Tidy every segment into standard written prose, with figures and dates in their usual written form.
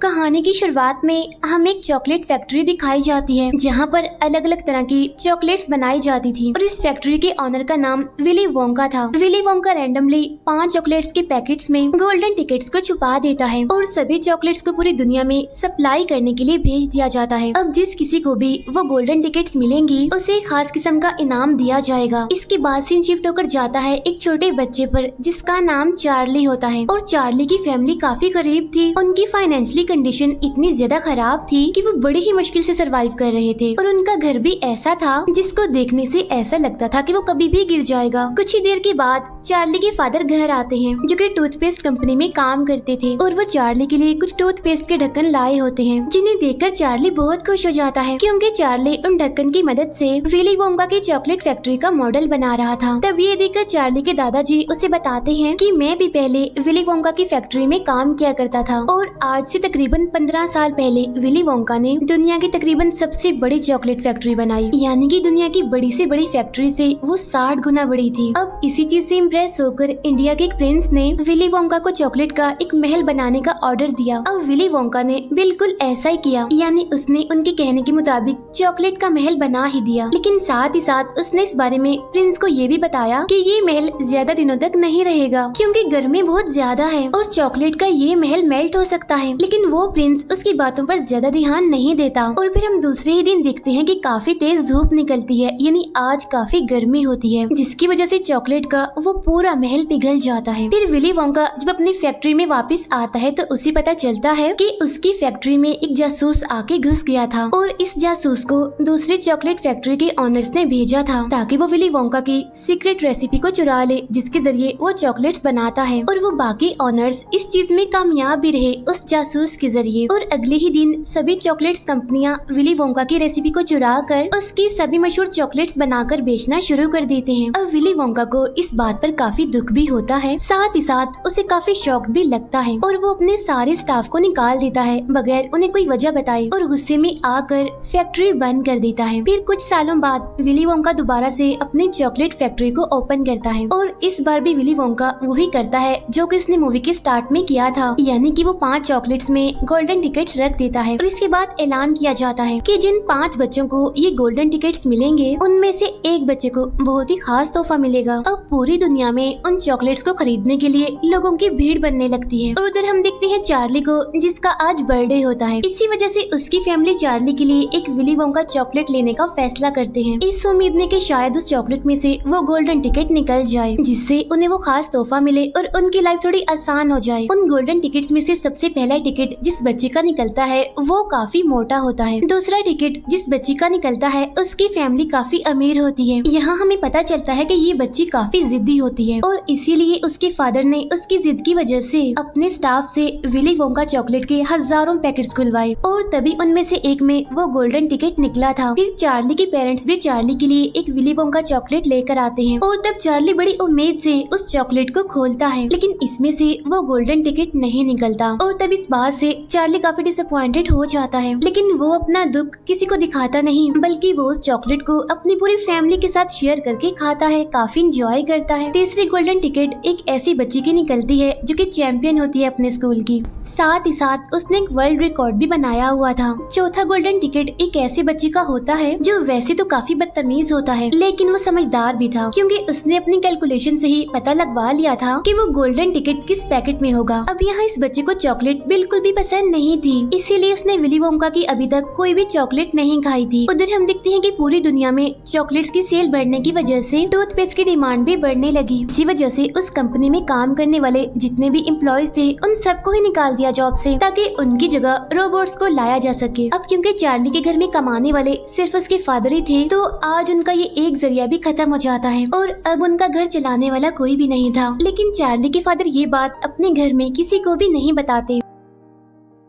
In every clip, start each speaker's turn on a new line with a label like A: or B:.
A: कहानी की शुरुआत में हमें एक चॉकलेट फैक्ट्री दिखाई जाती है जहाँ पर अलग अलग तरह की चॉकलेट्स बनाई जाती थी और इस फैक्ट्री के ऑनर का नाम विली वोंका था। विली वोंका रैंडमली 5 चॉकलेट्स के पैकेट्स में गोल्डन टिकट्स को छुपा देता है और सभी चॉकलेट्स को पूरी दुनिया में सप्लाई करने के लिए भेज दिया जाता है। अब जिस किसी को भी वो गोल्डन टिकट्स मिलेंगी उसे एक खास किस्म का इनाम दिया जाएगा। इसके बाद सीन शिफ्ट होकर जाता है एक छोटे बच्चे पर जिसका नाम चार्ली होता है और चार्ली की फैमिली काफी गरीब थी। उनकी फाइनेंशियली कंडीशन इतनी ज्यादा खराब थी कि वो बड़ी ही मुश्किल से सरवाइव कर रहे थे और उनका घर भी ऐसा था जिसको देखने से ऐसा लगता था कि वो कभी भी गिर जाएगा। कुछ ही देर के बाद चार्ली के फादर घर आते हैं जो कि टूथपेस्ट कंपनी में काम करते थे और वो चार्ली के लिए कुछ टूथपेस्ट के ढक्कन लाए होते हैं जिन्हें देखकर चार्ली बहुत खुश हो जाता है क्योंकि चार्ली उन ढक्कन की मदद से विली वोंका की चॉकलेट फैक्ट्री का मॉडल बना रहा था। तब ये देखकर चार्ली के दादाजी उसे बताते हैं कि मैं भी पहले विली वोंका की फैक्ट्री में काम किया करता था और आज से तकरीबन 15 साल पहले विली वोंका ने दुनिया की तकरीबन सबसे बड़ी चॉकलेट फैक्ट्री बनाई, यानी कि दुनिया की बड़ी से बड़ी फैक्ट्री से वो 60 गुना बड़ी थी। अब इसी चीज से इम्प्रेस होकर इंडिया के एक प्रिंस ने विली वोंका को चॉकलेट का एक महल बनाने का ऑर्डर दिया। अब विली वोंका ने बिल्कुल ऐसा ही किया, यानी उसने उनके कहने के मुताबिक चॉकलेट का महल बना ही दिया। लेकिन साथ ही साथ उसने इस बारे में प्रिंस को ये भी बताया कि ये महल ज्यादा दिनों तक नहीं रहेगा क्योंकि गर्मी बहुत ज्यादा है और चॉकलेट का ये महल मेल्ट हो सकता है। लेकिन वो प्रिंस उसकी बातों पर ज्यादा ध्यान नहीं देता और फिर हम दूसरे ही दिन देखते हैं कि काफी तेज धूप निकलती है, यानी आज काफी गर्मी होती है जिसकी वजह से चॉकलेट का वो पूरा महल पिघल जाता है। फिर विली वोंका जब अपनी फैक्ट्री में वापस आता है तो उसे पता चलता है कि उसकी फैक्ट्री में एक जासूस आके घुस गया था और इस जासूस को दूसरी चॉकलेट फैक्ट्री के ऑनर्स ने भेजा था ताकि वो विली वोंका की सीक्रेट रेसिपी को चुरा ले जिसके जरिए वो चॉकलेट्स बनाता है और वो बाकी ऑनर्स इस चीज में कामयाब भी रहे उस जासूस के जरिए। और अगले ही दिन सभी चॉकलेट्स कंपनियां विली वोंका की रेसिपी को चुरा कर उसकी सभी मशहूर चॉकलेट्स बनाकर बेचना शुरू कर देते हैं। अब विली वोंका को इस बात पर काफी दुख भी होता है, साथ ही साथ उसे काफी शौक भी लगता है और वो अपने सारे स्टाफ को निकाल देता है बगैर उन्हें कोई वजह बताए और गुस्से में आकर फैक्ट्री बंद कर देता है। फिर कुछ सालों बाद विली वोंका दोबारा से अपनी चॉकलेट फैक्ट्री को ओपन करता है और इस बार भी विली वोंका वही करता है जो कि उसने मूवी के स्टार्ट में किया था, यानी कि वो 5 चॉकलेट्स में गोल्डन टिकट्स रख देता है और इसके बाद ऐलान किया जाता है कि जिन 5 बच्चों को ये गोल्डन टिकट्स मिलेंगे उनमें से एक बच्चे को बहुत ही खास तोहफा मिलेगा। अब पूरी दुनिया में उन चॉकलेट्स को खरीदने के लिए लोगों की भीड़ बनने लगती है और उधर हम देखते हैं चार्ली को जिसका आज बर्थडे होता है। इसी वजह से उसकी फैमिली चार्ली के लिए एक विली वोंका चॉकलेट लेने का फैसला करते हैं इस उम्मीद में कि शायद उस चॉकलेट में से वो गोल्डन टिकट निकल जाए जिससे उन्हें वो खास तोहफा मिले और उनकी लाइफ थोड़ी आसान हो जाए। उन गोल्डन टिकट्स में से सबसे पहला टिकट जिस बच्चे का निकलता है वो काफी मोटा होता है। दूसरा टिकट जिस बच्ची का निकलता है उसकी फैमिली काफी अमीर होती है। यहाँ हमें पता चलता है कि ये बच्ची काफी जिद्दी होती है और इसीलिए उसके फादर ने उसकी जिद की वजह से अपने स्टाफ से विली वोंका चॉकलेट के हजारों पैकेट्स खुलवाए और तभी उनमें से एक में वो गोल्डन टिकट निकला था। फिर चार्ली के पेरेंट्स भी चार्ली के लिए एक विली वोंका चॉकलेट लेकर आते हैं और तब चार्ली बड़ी उम्मीद से उस चॉकलेट को खोलता है लेकिन इसमें से वो गोल्डन टिकट नहीं निकलता और तब इस बात से चार्ली काफी डिसअपॉइंटेड हो जाता है। लेकिन वो अपना दुख किसी को दिखाता नहीं बल्कि वो उस चॉकलेट को अपनी पूरी फैमिली के साथ शेयर करके खाता है, काफी इंजॉय करता है। तीसरी गोल्डन टिकट एक ऐसी बच्ची की निकलती है जो कि चैंपियन होती है अपने स्कूल की, साथ ही साथ उसने एक वर्ल्ड रिकॉर्ड भी बनाया हुआ था। चौथा गोल्डन टिकट एक ऐसी बच्ची का होता है जो वैसे तो काफी बदतमीज होता है लेकिन वो समझदार भी था क्योंकि उसने अपनी कैलकुलेशन से ही पता लगवा लिया था कि वो गोल्डन टिकट किस पैकेट में होगा। अब यहाँ इस बच्चे को चॉकलेट बिल्कुल भी पसंद नहीं थी, इसीलिए उसने विली वोंका की अभी तक कोई भी चॉकलेट नहीं खाई थी। उधर हम देखते हैं कि पूरी दुनिया में चॉकलेट्स की सेल बढ़ने की वजह से टूथपेस्ट की डिमांड भी बढ़ने लगी। इसी वजह से उस कंपनी में काम करने वाले जितने भी एम्प्लॉयज थे उन सबको ही निकाल दिया जॉब से ताकि उनकी जगह रोबोट्स को लाया जा सके। अब क्योंकि चार्ली के घर में कमाने वाले सिर्फ उसके फादर ही थे तो आज उनका ये एक जरिया भी खत्म हो जाता है और अब उनका घर चलाने वाला कोई भी नहीं था। लेकिन चार्ली के फादर ये बात अपने घर में किसी को भी नहीं बताते।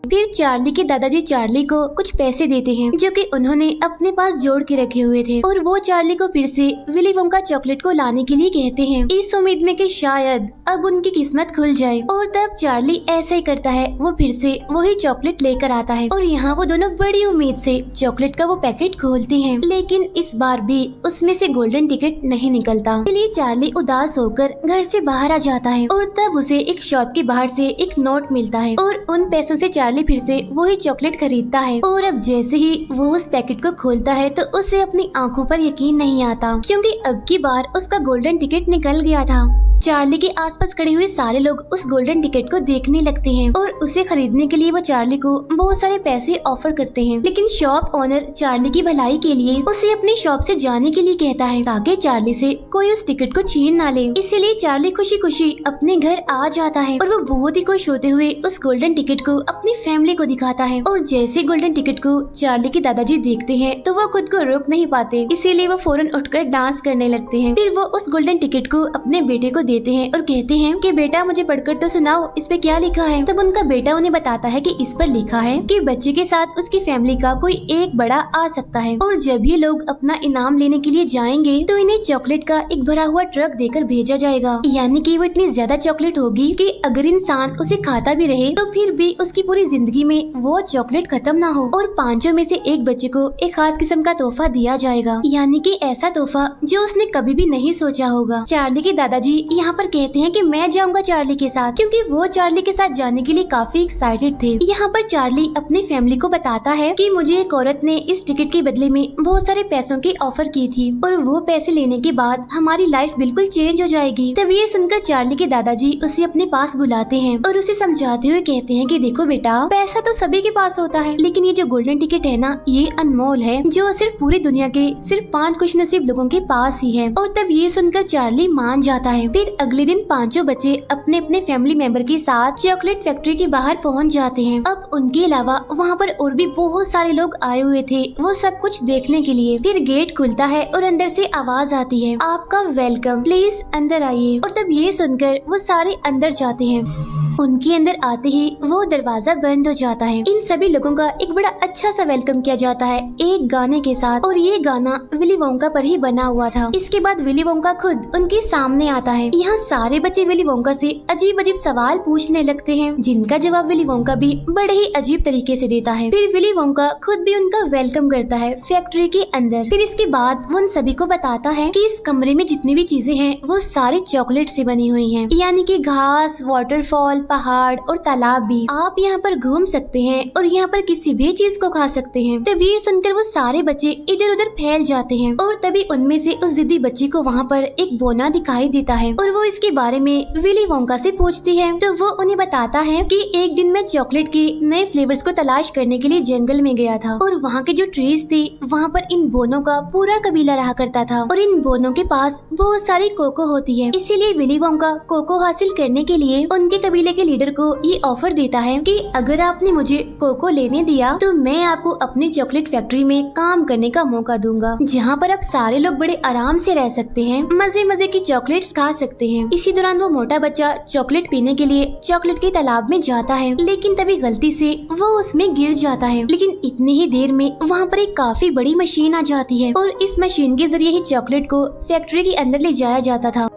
A: फिर चार्ली के दादाजी चार्ली को कुछ पैसे देते हैं जो कि उन्होंने अपने पास जोड़ के रखे हुए थे और वो चार्ली को फिर से विली वोंका चॉकलेट को लाने के लिए कहते हैं इस उम्मीद में कि शायद अब उनकी किस्मत खुल जाए। और तब चार्ली ऐसा ही करता है, वो फिर से वही चॉकलेट लेकर आता है और यहाँ वो दोनों बड़ी उम्मीद से चॉकलेट का वो पैकेट खोलते हैं लेकिन इस बार भी उसमें से गोल्डन टिकट नहीं निकलता। इसलिए चार्ली उदास होकर घर से बाहर आ जाता है और तब उसे एक शॉप के बाहर से एक नोट मिलता है और उन पैसों से चार्ली चार्ली फिर से वही चॉकलेट खरीदता है और अब जैसे ही वो उस पैकेट को खोलता है तो उसे अपनी आंखों पर यकीन नहीं आता, क्योंकि अब की बार उसका गोल्डन टिकट निकल गया था। चार्ली के आसपास खड़े हुए सारे लोग उस गोल्डन टिकट को देखने लगते हैं और उसे खरीदने के लिए वो चार्ली को बहुत सारे पैसे ऑफर करते हैं, लेकिन शॉप ओनर चार्ली की भलाई के लिए उसे अपनी शॉप से जाने के लिए कहता है ताकि चार्ली से कोई उस टिकट को छीन ना ले। इसीलिए चार्ली खुशी खुशी अपने घर आ जाता है और वो बहुत ही खुश होते हुए उस गोल्डन टिकट को अपनी फैमिली को दिखाता है। और जैसे गोल्डन टिकट को चार्ली के दादाजी देखते हैं तो वो खुद को रोक नहीं पाते, इसीलिए वो फौरन उठकर डांस करने लगते हैं। फिर वो उस गोल्डन टिकट को अपने बेटे को देते हैं और कहते हैं कि बेटा मुझे पढ़कर तो सुनाओ, इस पे क्या लिखा है। तब उनका बेटा उन्हें बताता है कि इस पर लिखा है कि बच्चे के साथ उसकी फैमिली का कोई एक बड़ा आ सकता है और जब ये लोग अपना इनाम लेने के लिए जाएंगे तो इन्हें चॉकलेट का एक भरा हुआ ट्रक देकर भेजा जाएगा। यानी कि वो इतनी ज्यादा चॉकलेट होगी कि अगर इंसान उसे खाता भी रहे तो फिर भी उसकी पूरी जिंदगी में वो चॉकलेट खत्म ना हो। और पांचों में से एक बच्चे को एक खास किस्म का तोहफा दिया जाएगा, यानी कि ऐसा तोहफा जो उसने कभी भी नहीं सोचा होगा। चार्ली के दादाजी यहाँ पर कहते हैं कि मैं जाऊंगा चार्ली के साथ, क्योंकि वो चार्ली के साथ जाने के लिए काफी एक्साइटेड थे। यहाँ पर चार्ली अपनी फैमिली को बताता है कि मुझे एक औरत ने इस टिकट के बदले में बहुत सारे पैसों की ऑफर की थी और वो पैसे लेने के बाद हमारी लाइफ बिल्कुल चेंज हो जाएगी। तब ये सुनकर चार्ली के दादाजी उसे अपने पास बुलाते हैं और उसे समझाते हुए कहते हैं कि देखो बेटा, पैसा तो सभी के पास होता है, लेकिन ये जो गोल्डन टिकट है ना, ये अनमोल है, जो सिर्फ पूरी दुनिया के सिर्फ 5 खुशनसीब लोगों के पास ही है। और तब ये सुनकर चार्ली मान जाता है। फिर अगले दिन पांचों बच्चे अपने अपने फैमिली मेंबर के साथ चॉकलेट फैक्ट्री के बाहर पहुंच जाते हैं। अब उनके अलावा वहां पर और भी बहुत सारे लोग आए हुए थे वो सब कुछ देखने के लिए। फिर गेट खुलता है और अंदर से आवाज आती है, आपका वेलकम, प्लीज अंदर आइए। और तब ये सुनकर वो सारे अंदर जाते हैं। उनके अंदर आते ही वो दरवाजा बंद हो जाता है। इन सभी लोगों का एक बड़ा अच्छा सा वेलकम किया जाता है एक गाने के साथ, और ये गाना विली वोंका पर ही बना हुआ था। इसके बाद विली वोंका खुद उनके सामने आता है। यहाँ सारे बच्चे विली वोंका से अजीब अजीब सवाल पूछने लगते हैं, जिनका जवाब विली वोंका भी बड़े ही अजीब तरीके से देता है। फिर विली वोंका खुद भी उनका वेलकम करता है फैक्ट्री के अंदर। फिर इसके बाद वो उन सभी को बताता है कि इस कमरे में जितनी भी चीजें हैं वो सारी चॉकलेट से बनी हुई हैं, यानी कि घास, वाटरफॉल, पहाड़ और तालाब भी। आप यहाँ पर घूम सकते हैं और यहाँ पर किसी भी चीज को खा सकते हैं। तभी सुनकर वो सारे बच्चे इधर उधर फैल जाते हैं और तभी उनमें से उस जिद्दी बच्ची को वहाँ पर एक बोना दिखाई देता है और वो इसके बारे में विली वोंका से पूछती है। तो वो उन्हें बताता है कि एक दिन मैं चॉकलेट के नए फ्लेवर्स को तलाश करने के लिए जंगल में गया था और वहाँ के जो ट्रीज थे वहाँ पर इन बोनों का पूरा कबीला रहा करता था और इन बोनों के पास बहुत सारी कोको होती है। इसीलिए विली वोंका कोको हासिल करने के लिए उनके कबीले के लीडर को ये ऑफर देता है कि अगर आपने मुझे कोको लेने दिया तो मैं आपको अपनी चॉकलेट फैक्ट्री में काम करने का मौका दूंगा, जहाँ पर आप सारे लोग बड़े आराम से रह सकते हैं, मजे मजे की चॉकलेट्स खा सकते हैं। इसी दौरान वो मोटा बच्चा चॉकलेट पीने के लिए चॉकलेट के तालाब में जाता है, लेकिन तभी गलती से वो उसमें गिर जाता है। लेकिन इतनी ही देर में वहाँ पर एक काफी बड़ी मशीन आ जाती है और इस मशीन के जरिए ही चॉकलेट को फैक्ट्री के अंदर ले जाया जाता था।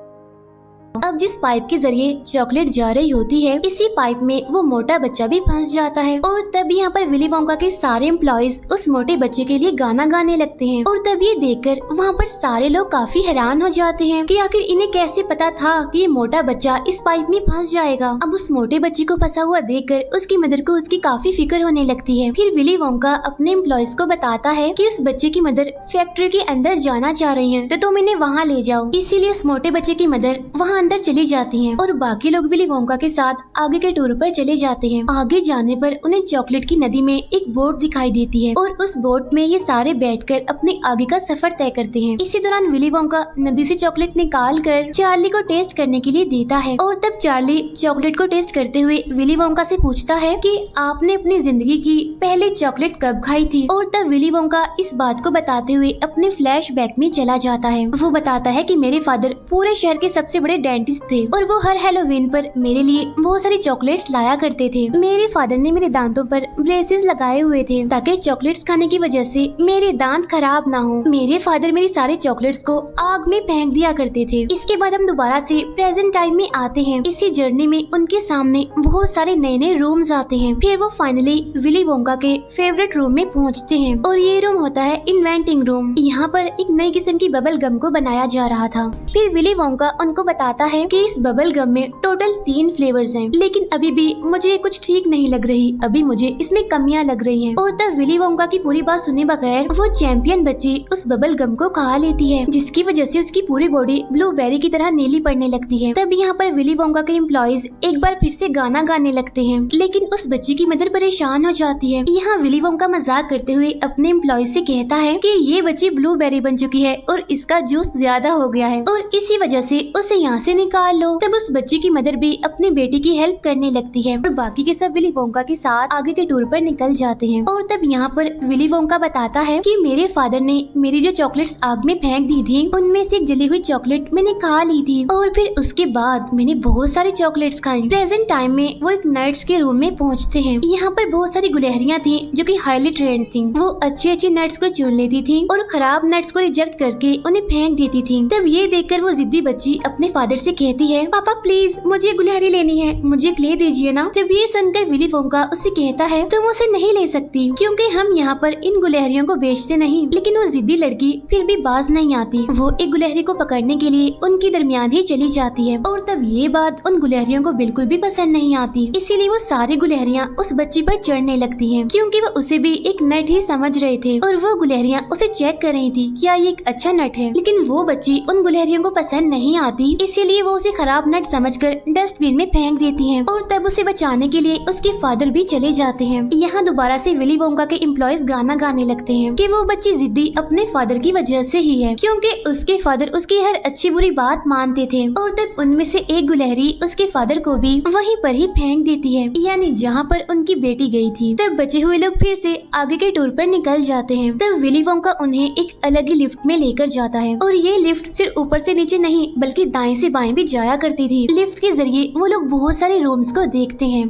A: अब जिस पाइप के जरिए चॉकलेट जा रही होती है, इसी पाइप में वो मोटा बच्चा भी फंस जाता है और तब यहाँ पर विली वोंका के सारे एम्प्लॉइज उस मोटे बच्चे के लिए गाना गाने लगते हैं। और तब ये देखकर वहाँ पर सारे लोग काफी हैरान हो जाते हैं कि आखिर इन्हें कैसे पता था कि ये मोटा बच्चा इस पाइप में फंस जाएगा। अब उस मोटे बच्चे को फंसा हुआ देखकर उसकी मदर को उसकी काफी फिक्र होने लगती है। फिर विली वोंका अपने एम्प्लॉइज को बताता है कि उस बच्चे की मदर फैक्ट्री के अंदर जाना चाह रही है, तो तुम इन्हें वहाँ ले जाओ। इसीलिए उस मोटे बच्चे की मदर वहाँ अंदर चली जाती हैं और बाकी लोग विली वोंका के साथ आगे के टूर पर चले जाते हैं। आगे जाने पर उन्हें चॉकलेट की नदी में एक बोट दिखाई देती है और उस बोट में ये सारे बैठकर अपने आगे का सफर तय करते हैं। इसी दौरान विली वोंका नदी से चॉकलेट निकाल कर चार्ली को टेस्ट करने के लिए देता है और तब चार्ली चॉकलेट को टेस्ट करते हुए विली वोंका से पूछता है कि आपने अपनी जिंदगी की पहली चॉकलेट कब खाई थी। और तब विली वोंका इस बात को बताते हुए अपने फ्लैशबैक में चला जाता है। वो बताता है कि मेरे फादर पूरे शहर के सबसे बड़े डेंटिस्ट थे और वो हर हैलोवीन पर मेरे लिए बहुत सारी चॉकलेट्स लाया करते थे। मेरे फादर ने मेरे दांतों पर ब्रेसेस लगाए हुए थे ताकि चॉकलेट्स खाने की वजह से मेरे दांत खराब ना हो। मेरे फादर मेरी सारे चॉकलेट्स को आग में फेंक दिया करते थे। इसके बाद हम दोबारा से प्रेजेंट टाइम में आते हैं। इसी जर्नी में उनके सामने बहुत सारे नए नए रूम्स आते हैं। फिर वो फाइनली विली वोंका के फेवरेट रूम में पहुँचते हैं और ये रूम होता है इन्वेंटिंग रूम। यहाँ पर एक नई किस्म की बबल गम को बनाया जा रहा था। फिर विली वोंका उनको बताता है है कि इस बबल गम में टोटल 3 फ्लेवर्स हैं, लेकिन अभी भी मुझे कुछ ठीक नहीं लग रही, अभी मुझे इसमें कमियां लग रही हैं। और तब विली वोंका की पूरी बात सुने बगैर वो चैंपियन बच्ची उस बबल गम को खा लेती है, जिसकी वजह से उसकी पूरी बॉडी ब्लूबेरी की तरह नीली पड़ने लगती है। तब यहाँ पर विली वोंका के एम्प्लॉइज एक बार फिर से गाना गाने लगते हैं, लेकिन उस बच्ची की मदर परेशान हो जाती है। यहाँ विली वोंका मजाक करते हुए अपने एम्प्लॉइज से कहता है कि ये बच्ची ब्लूबेरी बन चुकी है और इसका जूस ज्यादा हो गया है और इसी वजह से उसे यहाँ से निकाल लो। तब उस बच्ची की मदर भी अपनी बेटी की हेल्प करने लगती है और बाकी के सब विली वोंका के साथ आगे के टूर पर निकल जाते हैं। और तब यहाँ पर विली वोंका बताता है कि मेरे फादर ने मेरी जो चॉकलेट्स आग में फेंक दी थी उनमें से एक जली हुई चॉकलेट मैंने खा ली थी और फिर उसके बाद मैंने बहुत सारी चॉकलेट्स खाई। प्रेजेंट टाइम में वो एक नट्स के रूम में पहुँचते हैं। यहाँ पर बहुत सारी गुलहरियाँ थी जो कि हाईली ट्रेंड थी। वो अच्छे नट्स को चुन लेती थी और खराब नट्स को रिजेक्ट करके उन्हें फेंक देती थी। तब ये देखकर वो जिद्दी बच्ची अपने फादर से कहती है, पापा प्लीज मुझे गुलहरी लेनी है, मुझे ले दीजिए ना। तब ये सुनकर विली वोंका उससे कहता है, तुम उसे नहीं ले सकती क्योंकि हम यहाँ पर इन गुलहरियों को बेचते नहीं। लेकिन वो जिद्दी लड़की फिर भी बाज नहीं आती। वो एक गुलहरी को पकड़ने के लिए उनके दरमियान ही चली जाती है और तब ये बात उन गुलहरियों को बिल्कुल भी पसंद नहीं आती। इसीलिए वो सारी गुलहरियाँ उस बच्ची पर चढ़ने लगती है क्योंकि वो उसे भी एक नट ही समझ रहे थे और वो गुलहरियाँ उसे चेक कर रही थी क्या ये एक अच्छा नट है। लेकिन वो बच्ची उन गुलहरियों को पसंद नहीं आती, इसीलिए वो उसे खराब नट समझकर डस्टबिन में फेंक देती है और तब उसे बचाने के लिए उसके फादर भी चले जाते हैं। यहाँ दोबारा से विली वोंका के एम्प्लॉइज गाना गाने लगते हैं कि वो बच्ची जिद्दी अपने फादर की वजह से ही है क्योंकि उसके फादर उसकी हर अच्छी बुरी बात मानते थे। और तब उनमें से एक गुलहरी उसके फादर को भी वहीं पर ही फेंक देती है, यानी जहाँ पर उनकी बेटी गई थी। तब बचे हुए लोग फिर से आगे के टूर पर निकल जाते हैं। तब विली वोंका उन्हें एक अलग ही लिफ्ट में लेकर जाता है और ये लिफ्ट सिर्फ ऊपर से नीचे नहीं बल्कि दाएं से बाएं भी जाया करती थी। लिफ्ट के जरिए वो लोग बहुत सारे रूम्स को देखते हैं।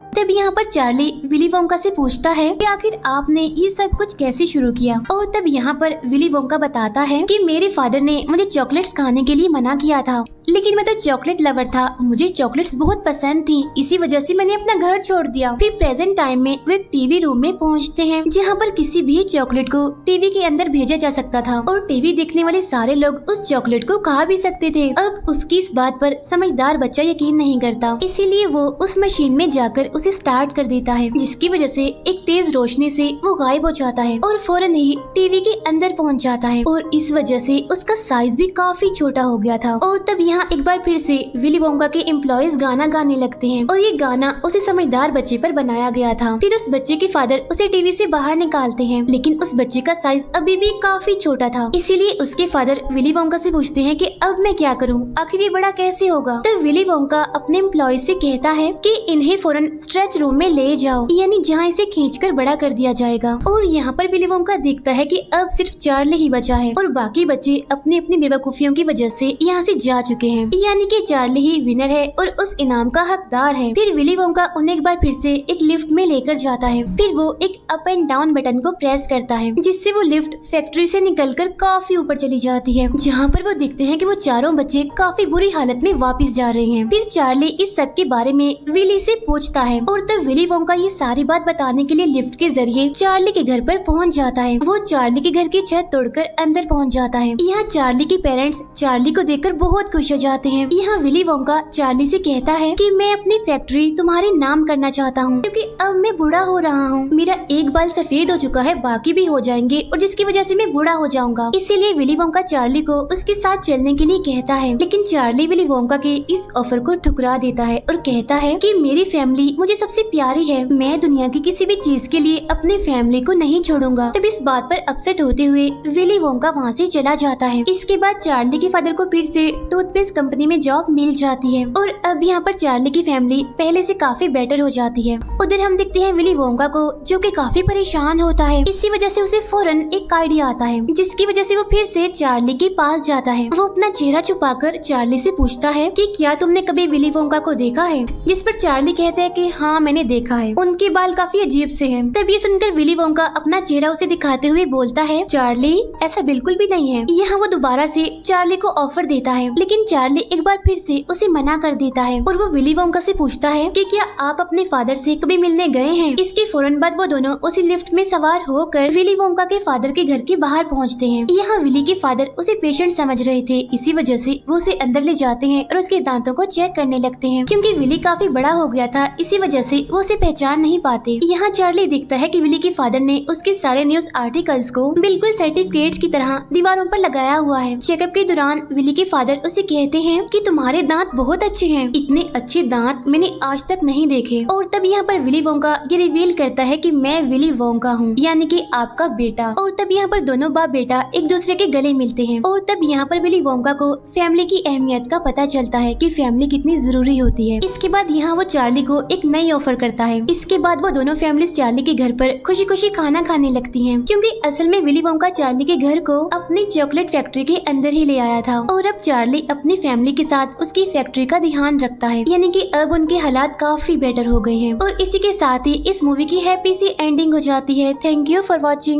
A: तब यहाँ पर चार्ली विली वोंका से पूछता है कि आखिर आपने ये सब कुछ कैसे शुरू किया। और तब यहाँ पर विली वोंका बताता है कि मेरे फादर ने मुझे चॉकलेट्स खाने के लिए मना किया था, लेकिन मैं तो चॉकलेट लवर था, मुझे चॉकलेट्स बहुत पसंद थी, इसी वजह से मैंने अपना घर छोड़ दिया। फिर प्रेजेंट टाइम में वो एक टीवी रूम में पहुँचते हैं जहाँ पर किसी भी चॉकलेट को टीवी के अंदर भेजा जा सकता था और टीवी देखने वाले सारे लोग उस चॉकलेट को खा भी सकते थे। अब उसकी इस बात पर समझदार बच्चा यकीन नहीं करता, इसीलिए वो उस मशीन में जाकर उसे स्टार्ट कर देता है, जिसकी वजह से एक तेज रोशनी से वो गायब हो जाता है और फौरन ही टीवी के अंदर पहुंच जाता है और इस वजह से उसका साइज भी काफी छोटा हो गया था। और तब यहाँ एक बार फिर से विली वोंका के एम्प्लॉइज गाना गाने लगते हैं और ये गाना उसे समझदार बच्चे पर बनाया गया था। फिर उस बच्चे के फादर उसे टीवी से बाहर निकालते हैं, लेकिन उस बच्चे का साइज अभी भी काफी छोटा था, इसीलिए उसके फादर विली वोंका से पूछते हैं कि अब मैं क्या करूं, आखिर ये बड़ा कैसे होगा। तब विली वोंका अपने एम्प्लॉइज से कहता है कि इन्हें फौरन स्ट्रेच रूम में ले जाओ, यानी जहाँ इसे खींचकर बड़ा कर दिया जाएगा। और यहाँ पर विली वोंका देखता है कि अब सिर्फ चार्ली ही बचा है और बाकी बच्चे अपनी अपनी बेवकूफियों की वजह से यहाँ से जा चुके हैं, यानी कि चार्ली ही विनर है और उस इनाम का हकदार है। फिर विली वोंका उन्हें एक बार फिर से एक लिफ्ट में लेकर जाता है। फिर वो एक अप एंड डाउन बटन को प्रेस करता है, जिससे वो लिफ्ट फैक्ट्री से निकलकर काफी ऊपर चली जाती है, जहाँ पर वो देखते हैं कि वो चारों बच्चे काफी बुरी हालत में वापस जा रहे हैं। फिर चार्ली इस सब के बारे में विली से पूछता है और तब विली वोंका ये सारी बात बताने के लिए लिफ्ट के जरिए चार्ली के घर पर पहुंच जाता है। वो चार्ली के घर की छत तोड़कर अंदर पहुंच जाता है। यहाँ चार्ली के पेरेंट्स चार्ली को देखकर बहुत खुश हो जाते हैं। यहाँ विली वोंका चार्ली से कहता है कि मैं अपनी फैक्ट्री तुम्हारे नाम करना चाहता हूँ क्योंकि अब मैं बूढ़ा हो रहा हूँ, मेरा एक बाल सफेद हो चुका है, बाकी भी हो जाएंगे और जिसकी वजह से मैं बूढ़ा हो जाऊंगा। इसीलिए विली वोंका चार्ली को उसके साथ चलने के लिए कहता है, लेकिन चार्ली विली वोंका के इस ऑफर को ठुकरा देता है और कहता है कि मेरी फैमिली मुझे सबसे प्यारी है, मैं दुनिया की किसी भी चीज के लिए अपने फैमिली को नहीं छोड़ूंगा। तब इस बात पर अपसेट होते हुए विली वोंका वहाँ से चला जाता है। इसके बाद चार्ली के फादर को फिर से टूथपेस्ट कंपनी में जॉब मिल जाती है और अब यहाँ पर चार्ली की फैमिली पहले से काफी बेटर हो जाती है। उधर हम देखते हैं विली वोंका को जो कि काफी परेशान होता है। इसी वजह से उसे फौरन एक आइडिया आता है, जिसकी वजह से वो फिर से चार्ली के पास जाता है। वो अपना चेहरा छुपाकर चार्ली से पूछता है कि क्या तुमने कभी विली वोंका को देखा है, जिस पर चार्ली कहता है कि हाँ मैंने देखा है, उनके बाल काफी अजीब से हैं। तब ये सुनकर विली वोंका अपना चेहरा उसे दिखाते हुए बोलता है, चार्ली ऐसा बिल्कुल भी नहीं है। यहाँ वो दोबारा से चार्ली को ऑफर देता है, लेकिन चार्ली एक बार फिर से उसे मना कर देता है और वो विली वोंका से पूछता है कि क्या आप अपने फादर से कभी मिलने गए हैं। इसके फौरन बाद वो दोनों उसी लिफ्ट में सवार होकर विली वोंका के फादर के घर के बाहर पहुंचते हैं। यहाँ विली के फादर उसे पेशेंट समझ रहे थे, इसी वजह से वो उसे अंदर ले जाते हैं और उसके दांतों को चेक करने लगते हैं। क्योंकि विली काफी बड़ा हो गया था, इसी वजह से वो उसे पहचान नहीं पाते। यहाँ चार्ली देखता है कि विली के फादर ने उसके सारे न्यूज आर्टिकल्स को बिल्कुल सर्टिफिकेट्स की तरह दीवारों पर लगाया हुआ है। चेकअप के दौरान विली के फादर उसे कहते हैं कि तुम्हारे दांत बहुत अच्छे हैं, इतने अच्छे दांत मैंने आज तक नहीं देखे। और तब यहाँ पर विली वोंका ये रिवील करता है कि मैं विली वोंका हूँ, यानी कि आपका बेटा। और तब यहाँ पर दोनों बाप बेटा एक दूसरे के गले मिलते हैं। और तब यहाँ पर विली वोंका को फैमिली की अहमियत का पता चलता है कि फैमिली कितनी जरूरी होती है। इसके बाद यहाँ वो चार्ली को एक नई ऑफर करता है। इसके बाद वो दोनों फैमिलीज चार्ली के घर पर खुशी खुशी खाना खाने लगती हैं, क्योंकि असल में विली वोंका चार्ली के घर को अपनी चॉकलेट फैक्ट्री के अंदर ही ले आया था। और अब चार्ली अपनी फैमिली के साथ उसकी फैक्ट्री का ध्यान रखता है, यानी कि अब उनके हालात काफी बेटर हो गए हैं। और इसी के साथ ही इस मूवी की हैप्पी सी एंडिंग हो जाती है। Thank you for watching.